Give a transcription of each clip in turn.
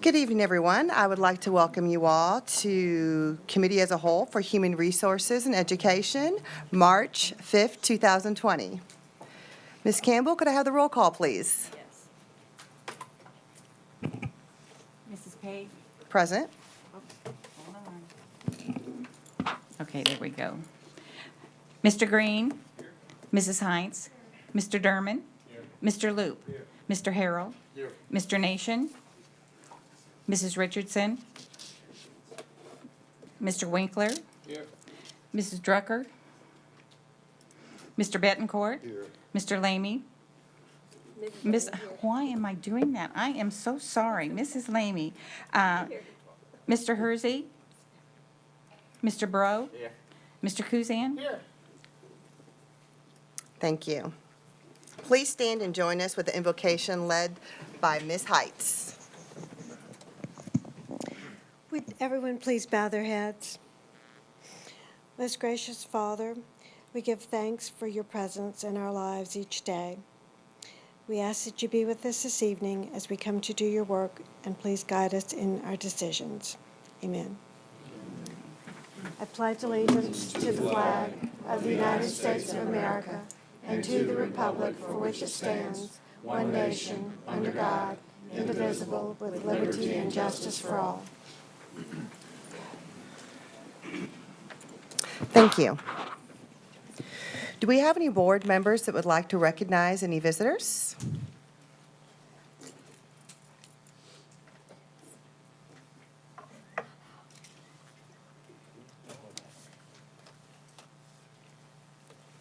Good evening, everyone. I would like to welcome you all to Committee as a Whole for Human Resources and Education, March 5th, 2020. Ms. Campbell, could I have the roll call, please? Yes. Mrs. Page? Present. Hold on. Okay, there we go. Mr. Green? Here. Mrs. Heinz? Mr. Derman? Here. Mr. Loop? Here. Mr. Harrell? Here. Mr. Nation? Mrs. Richardson? Mr. Winkler? Here. Mrs. Drucker? Mr. Betancourt? Here. Mr. Lamy? Why am I doing that? I am so sorry. Mrs. Lamy. Mr. Hersey? Mr. Bro? Here. Mr. Kuzan? Here. Thank you. Please stand and join us with the invocation led by Ms. Heights. Would everyone please bow their heads? Most gracious Father, we give thanks for your presence in our lives each day. We ask that you be with us this evening as we come to do your work, and please guide us in our decisions. Amen. I pledge allegiance to the flag of the United States of America and to the republic for which it stands, one nation, under God, indivisible, with liberty and justice for all. Thank you. Do we have any board members that would like to recognize any visitors?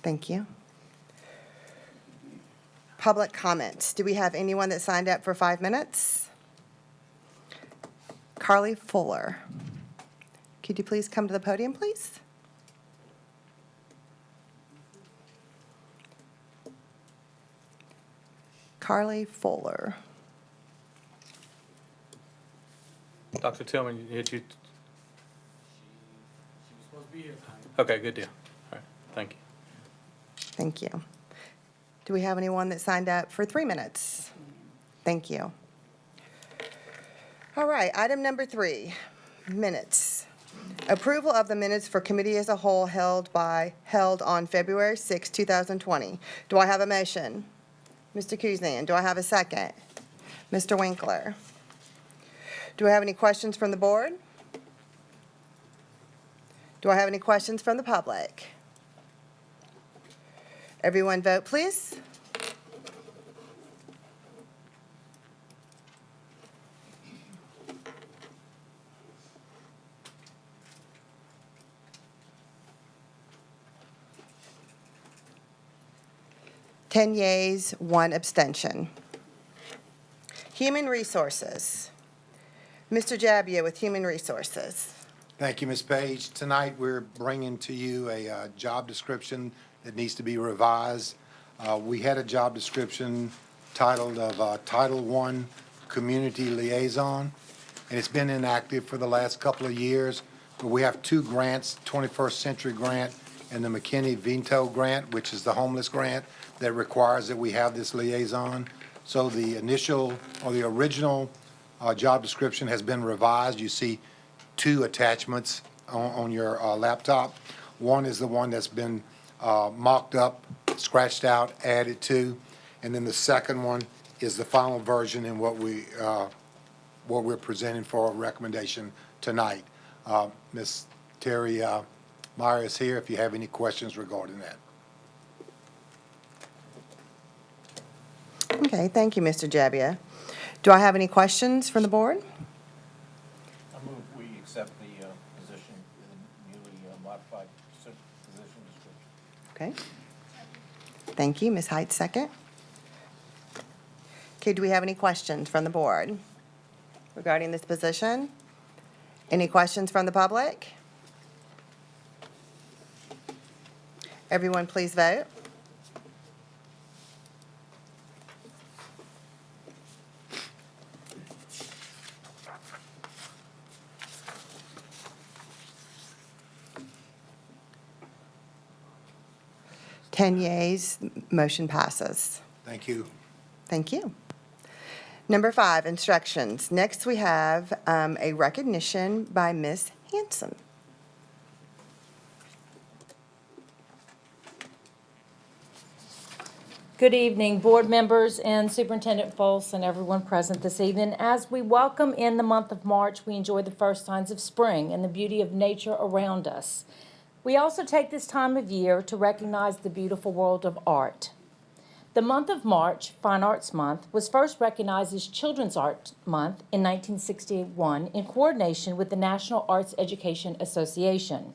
Thank you. Public comments. Do we have anyone that signed up for 5 minutes? Carly Fuller. Could you please come to the podium, please? Carly Fuller. Dr. Tillman, did you? She was supposed to be here tonight. Okay, good deal. All right, thank you. Thank you. Do we have anyone that signed up for 3 minutes? Thank you. All right, item number 3, minutes. Approval of the minutes for committee as a whole held on February 6, 2020. Do I have a motion? Mr. Kuzan, do I have a second? Mr. Winkler. Do I have any questions from the board? Do I have any questions from the public? Everyone vote, please. Ten yeas, 1 abstention. Human Resources. Mr. Jabia with Human Resources. Thank you, Ms. Page. Tonight, we're bringing to you a job description that needs to be revised. We had a job description titled of Title I Community Liaison, and it's been inactive for the last couple of years. But we have 2 grants, 21st Century Grant and the McKinney-Vento Grant, which is the homeless grant that requires that we have this liaison. So the original job description has been revised. You see 2 attachments on your laptop. One is the one that's been mocked up, scratched out, added to, and then the second one is the final version in what we're presenting for a recommendation tonight. Ms. Terry Meyer is here if you have any questions regarding that. Okay, thank you, Mr. Jabia. Do I have any questions from the board? I move we accept the position, the newly modified position description. Okay. Thank you. Ms. Height, second. Okay, do we have any questions from the board regarding this position? Any questions from the public? Everyone, please vote. Ten yeas, motion passes. Thank you. Thank you. Number 5, instructions. Next, we have a recognition by Ms. Hanson. Good evening, board members and Superintendent Folse and everyone present this evening. As we welcome in the month of March, we enjoy the first signs of spring and the beauty of nature around us. We also take this time of year to recognize the beautiful world of art. The month of March, Fine Arts Month, was first recognized as Children's Art Month in 1961 in coordination with the National Arts Education Association.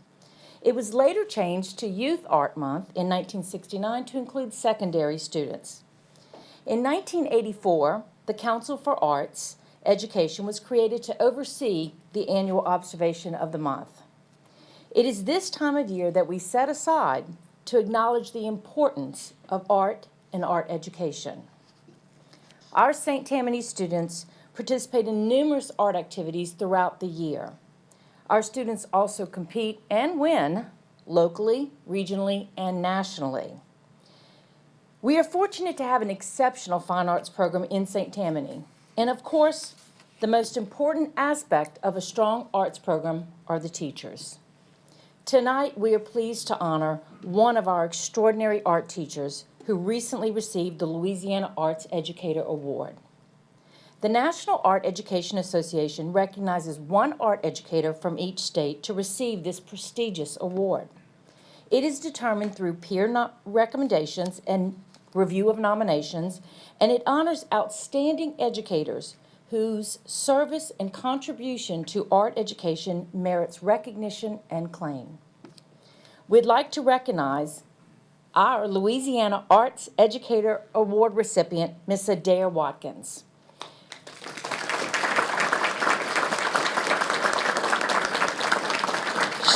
It was later changed to Youth Art Month in 1969 to include secondary students. In 1984, the Council for Arts Education was created to oversee the annual observation of the month. It is this time of year that we set aside to acknowledge the importance of art and art education. Our St. Tammany students participate in numerous art activities throughout the year. Our students also compete and win locally, regionally, and nationally. We are fortunate to have an exceptional fine arts program in St. Tammany. And of course, the most important aspect of a strong arts program are the teachers. Tonight, we are pleased to honor one of our extraordinary art teachers who recently received the Louisiana Arts Educator Award. The National Art Education Association recognizes one art educator from each state to receive this prestigious award. It is determined through peer recommendations and review of nominations, and it honors outstanding educators whose service and contribution to art education merits recognition and claim. We'd like to recognize our Louisiana Arts Educator Award recipient, Ms. Adair Watkins.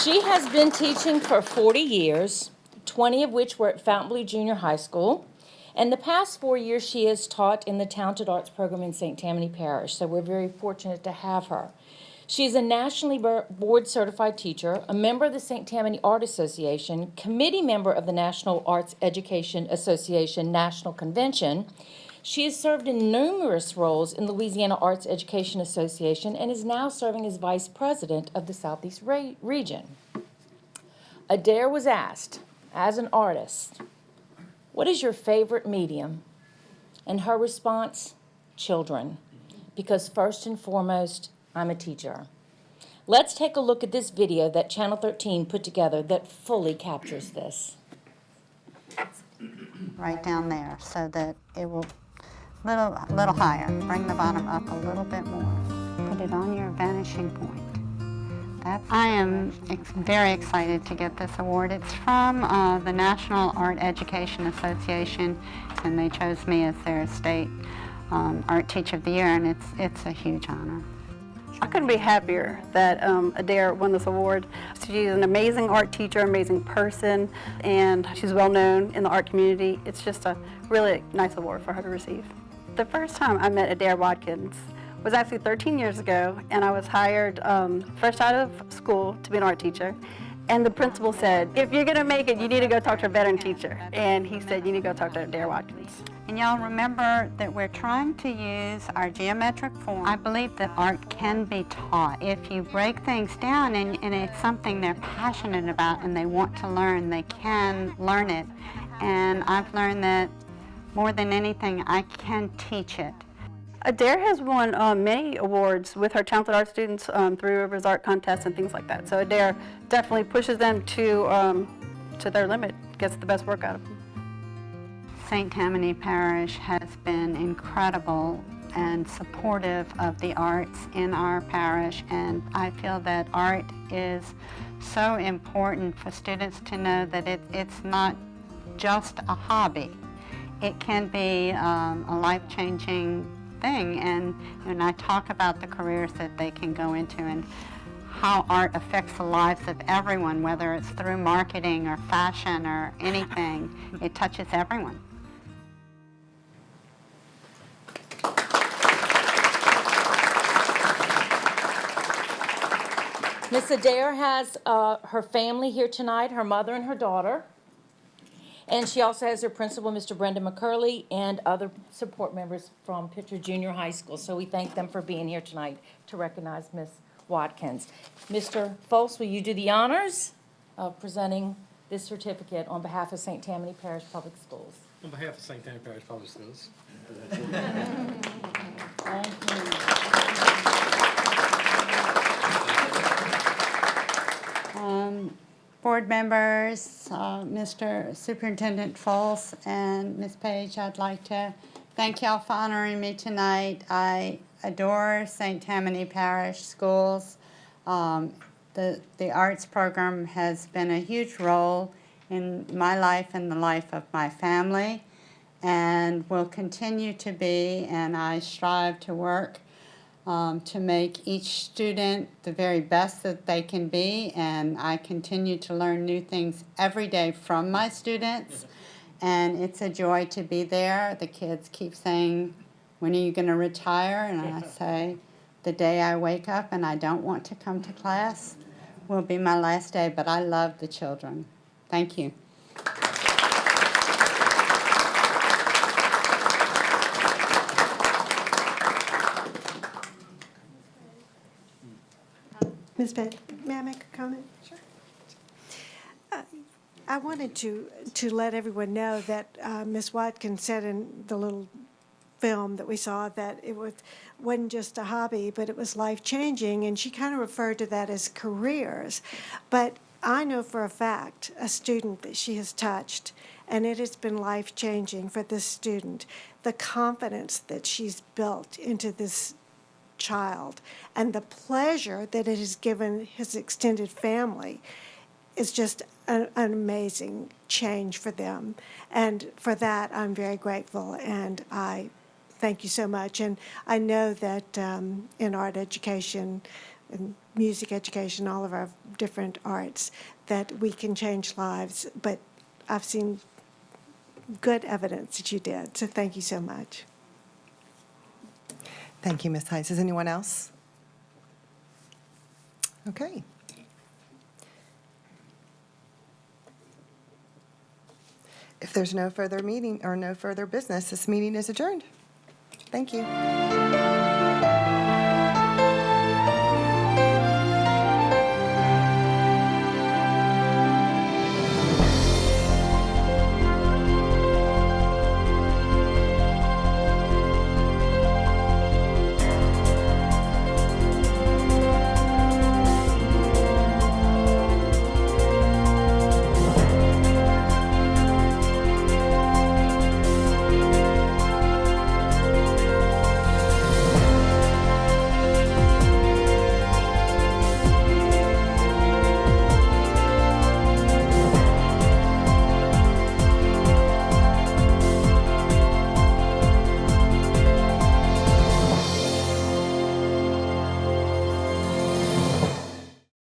She has been teaching for 40 years, 20 of which were at Fountainblue Junior High School. And the past 4 years, she has taught in the Talented Arts Program in St. Tammany Parish, so we're very fortunate to have her. She's a nationally board-certified teacher, a member of the St. Tammany Art Association, committee member of the National Arts Education Association National Convention. She has served in numerous roles in Louisiana Arts Education Association and is now serving as vice president of the Southeast region. Adair was asked, as an artist, what is your favorite medium? And her response, children, because first and foremost, I'm a teacher. Let's take a look at this video that Channel 13 put together that fully captures this. Right down there so that it will little higher. Bring the bottom up a little bit more. Put it on your vanishing point. I am very excited to get this award. It's from the National Art Education Association, and they chose me as their state art teacher of the year, and it's a huge honor. I couldn't be happier that Adair won this award. She's an amazing art teacher, amazing person, and she's well known in the art community. It's just a really nice award for her to receive. The first time I met Adair Watkins was actually 13 years ago, and I was hired fresh out of school to be an art teacher. And the principal said, if you're going to make it, you need to go talk to a veteran teacher. And he said, you need to go talk to Adair Watkins. And y'all remember that we're trying to use our geometric form. I believe that art can be taught. If you break things down and it's something they're passionate about and they want to learn, they can learn it. And I've learned that more than anything, I can teach it. Adair has won many awards with her talented art students through Rivers Art Contests and things like that. So Adair definitely pushes them to their limit, gets the best work out of them. St. Tammany Parish has been incredible and supportive of the arts in our parish, and I feel that art is so important for students to know that it's not just a hobby. It can be a life-changing thing, and I talk about the careers that they can go into and how art affects the lives of everyone, whether it's through marketing or fashion or anything. It touches everyone. Miss Adair has her family here tonight, her mother and her daughter. And she also has her principal, Mr. Brendan McCurley, and other support members from Pitcher Junior High School. So we thank them for being here tonight to recognize Ms. Watkins. Mr. Foltz, will you do the honors of presenting this certificate on behalf of St. Tammany Parish Public Schools? On behalf of St. Tammany Parish Public Schools. Board members, Mr. Superintendent Foltz and Ms. Page, I'd like to thank y'all for honoring me tonight. I adore St. Tammany Parish Schools. The arts program has been a huge role in my life and the life of my family, and will continue to be, and I strive to work to make each student the very best that they can be, and I continue to learn new things every day from my students, and it's a joy to be there. The kids keep saying, "When are you going to retire?" And I say, "The day I wake up and I don't want to come to class will be my last day," but I love the children. Thank you. Ms. Page, may I make a comment? Sure. I wanted to let everyone know that Ms. Watkins said in the little film that we saw that it wasn't just a hobby, but it was life-changing, and she kind of referred to that as careers. But I know for a fact a student that she has touched, and it has been life-changing for this student. The confidence that she's built into this child and the pleasure that it has given his extended family is just an amazing change for them. And for that, I'm very grateful, and I thank you so much. And I know that in art education and music education, all of our different arts, that we can change lives, but I've seen good evidence that you did, so thank you so much. Thank you, Ms. Heights. Is anyone else? Okay. If there's no further meeting or no further business, this meeting is adjourned. Thank you.